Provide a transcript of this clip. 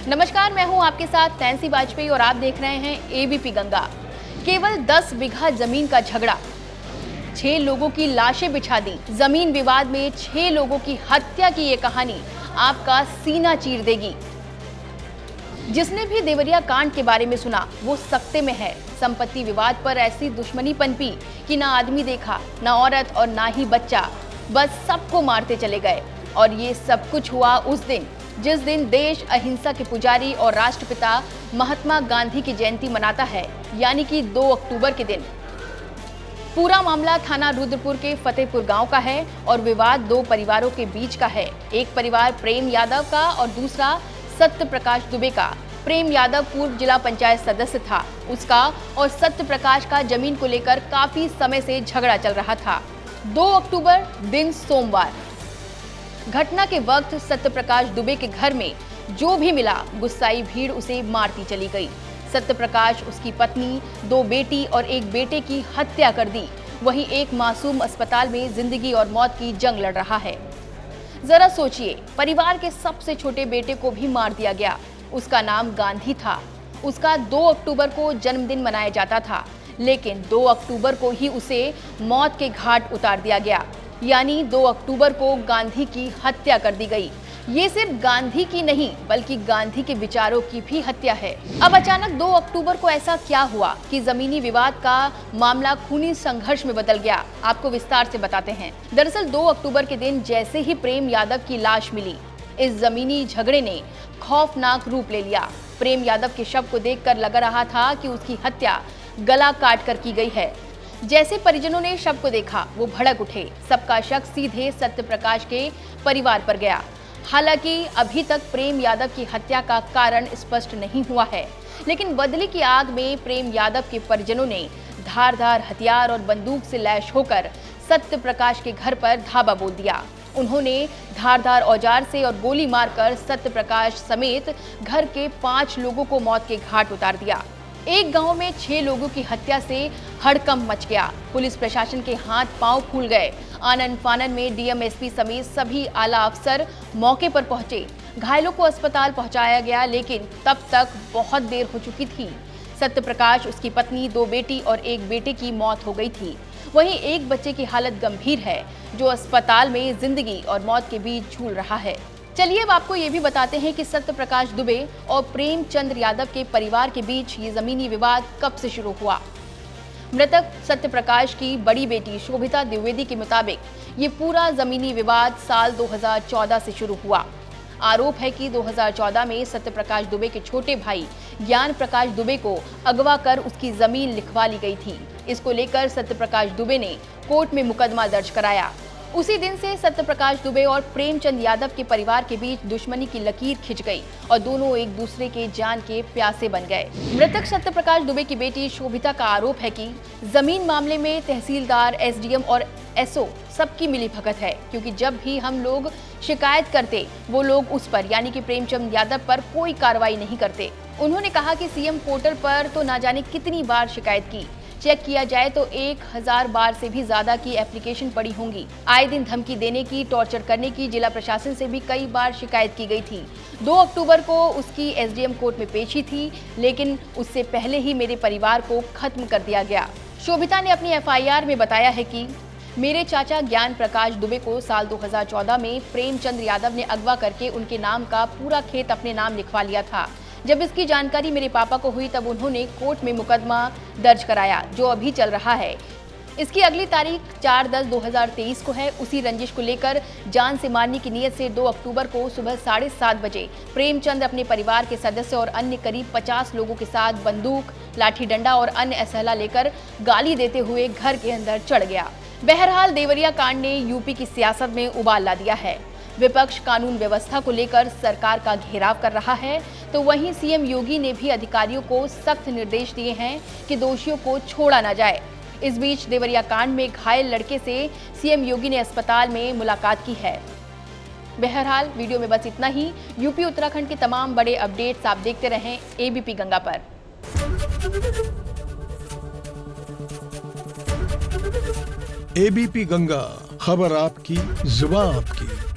नमस्कार, मैं हूं आपके साथ नैन्सी वाजपेयी और आप देख रहे हैं एबीपी गंगा। केवल 10 बीघा जमीन का झगड़ा, 6 लोगों की लाशें बिछा दी। जमीन विवाद में 6 लोगों की हत्या की ये कहानी आपका सीना चीर देगी। जिसने भी देवरिया कांड के बारे में सुना वो सकते में है। संपत्ति विवाद पर ऐसी दुश्मनी पनपी कि ना आदमी देखा, ना औरत और ना ही बच्चा, बस सबको मारते चले गए। और ये सब कुछ हुआ उस दिन जिस दिन देश अहिंसा के पुजारी और राष्ट्रपिता महात्मा गांधी की जयंती मनाता है, यानी कि 2 अक्टूबर के दिन। पूरा मामला थाना रुद्रपुर के फतेहपुर गांव का है और विवाद 2 परिवारों के बीच का है। एक परिवार प्रेम यादव का और दूसरा सत्य प्रकाश दुबे का। प्रेम यादव पूर्व जिला पंचायत सदस्य था। उसका और सत्य प्रकाश का जमीन को लेकर काफी समय से झगड़ा चल रहा था। 2 अक्टूबर दिन सोमवार घटना के वक्त सत्य प्रकाश दुबे के घर में जो भी मिला गुस्साई भीड़ उसे मारती चली गई। सत्य प्रकाश, उसकी पत्नी, 2 बेटी और 1 बेटे की हत्या कर दी। वहीं एक मासूम अस्पताल में जिंदगी और मौत की जंग लड़ रहा है। जरा सोचिए, परिवार के सबसे छोटे बेटे को भी मार दिया गया। उसका नाम गांधी था। उसका 2 अक्टूबर को जन्मदिन मनाया जाता था, लेकिन 2 अक्टूबर को ही उसे मौत के घाट उतार दिया गया। यानी 2 अक्टूबर को गांधी की हत्या कर दी गई। ये सिर्फ गांधी की नहीं बल्कि गांधी के विचारों की भी हत्या है। अब अचानक 2 अक्टूबर को ऐसा क्या हुआ कि जमीनी विवाद का मामला खूनी संघर्ष में बदल गया? आपको विस्तार से बताते हैं। दरअसल 2 अक्टूबर के दिन जैसे ही प्रेम यादव की लाश मिली, इस जमीनी झगड़े ने खौफनाक रूप ले लिया। प्रेम यादव के शव को देखकर लग रहा था कि उसकी हत्या गला काट कर की गई है। जैसे परिजनों ने शव को देखा वो भड़क उठे। सबका शक सीधे सत्य प्रकाश के परिवार पर गया। हालांकि अभी तक प्रेम यादव की हत्या का कारण स्पष्ट नहीं हुआ है, लेकिन बदले की आग में प्रेम यादव के परिजनों ने धारदार हथियार और बंदूक से लैस होकर सत्य प्रकाश के घर पर धावा बोल दिया। उन्होंने धारदार औजार से और गोली मारकर सत्य प्रकाश समेत घर के 5 लोगों को मौत के घाट उतार दिया। एक गांव में 6 लोगों की हत्या से हड़कंप मच गया। पुलिस प्रशासन के हाथ पांव फूल गए। आनन फानन में डीएम, एसपी समेत सभी आला अफसर मौके पर पहुंचे। घायलों को अस्पताल पहुंचाया गया, लेकिन तब तक बहुत देर हो चुकी थी। सत्य प्रकाश, उसकी पत्नी, 2 बेटी और 1 बेटे की मौत हो गई थी। वहीं एक बच्चे की हालत गंभीर है जो अस्पताल में जिंदगी और मौत के बीच झूल रहा है। चलिए अब आपको ये भी बताते हैं कि सत्य प्रकाश दुबे और प्रेमचंद यादव के परिवार के बीच ये जमीनी विवाद कब से शुरू हुआ। मृतक सत्य प्रकाश की बड़ी बेटी शोभिता द्विवेदी के मुताबिक ये पूरा जमीनी विवाद साल 2014 से शुरू हुआ। आरोप है कि 2014 में सत्य प्रकाश दुबे के छोटे भाई ज्ञान प्रकाश दुबे को अगवा कर उसकी जमीन लिखवा ली गई थी। इसको लेकर सत्य प्रकाश दुबे ने कोर्ट में मुकदमा दर्ज कराया। उसी दिन से सत्य प्रकाश दुबे और प्रेमचंद यादव के परिवार के बीच दुश्मनी की लकीर खिंच गई और दोनों एक दूसरे के जान के प्यासे बन गए। मृतक सत्य प्रकाश दुबे की बेटी शोभिता का आरोप है कि जमीन मामले में तहसीलदार, एसडीएम और एसओ सबकी मिलीभगत है, क्योंकि जब भी हम लोग शिकायत करते वो लोग उस पर यानी कि प्रेमचंद यादव पर कोई कार्रवाई नहीं करते। उन्होंने कहा कि सीएम पोर्टल पर तो ना जाने कितनी बार शिकायत की, चेक किया जाए तो 1000 बार से भी ज्यादा की एप्लीकेशन पड़ी होंगी। आए दिन धमकी देने की, टॉर्चर करने की जिला प्रशासन से भी कई बार शिकायत की गई थी। 2 अक्टूबर को उसकी एसडीएम कोर्ट में पेशी थी, लेकिन उससे पहले ही मेरे परिवार को खत्म कर दिया गया। शोभिता ने अपनी एफआईआर में बताया है कि मेरे चाचा ज्ञान प्रकाश दुबे को साल 2014 में प्रेमचंद यादव ने अगवा करके उनके नाम का पूरा खेत अपने नाम लिखवा लिया था। जब इसकी जानकारी मेरे पापा को हुई तब उन्होंने कोर्ट में मुकदमा दर्ज कराया, जो अभी चल रहा है। इसकी अगली तारीख 4/10/2023 को है। उसी रंजिश को लेकर जान से मारने की नीयत से 2 अक्टूबर को सुबह 7:30 बजे प्रेमचंद अपने परिवार के सदस्य और अन्य करीब 50 लोगों के साथ बंदूक, लाठी डंडा और अन्य असहला लेकर गाली देते हुए घर के अंदर चढ़ गया। बहरहाल देवरिया कांड ने यूपी की सियासत में उबाल ला दिया है। विपक्ष कानून व्यवस्था को लेकर सरकार का घेराव कर रहा है, तो वहीं सीएम योगी ने भी अधिकारियों को सख्त निर्देश दिए हैं कि दोषियों को छोड़ा न जाए। इस बीच देवरिया कांड में घायल लड़के से सीएम योगी ने अस्पताल में मुलाकात की है। बहरहाल वीडियो में बस इतना ही। यूपी उत्तराखंड के तमाम बड़े अपडेट्स आप देखते रहें एबीपी गंगा पर। एबीपी गंगा, खबर आपकी, जुबान आपकी।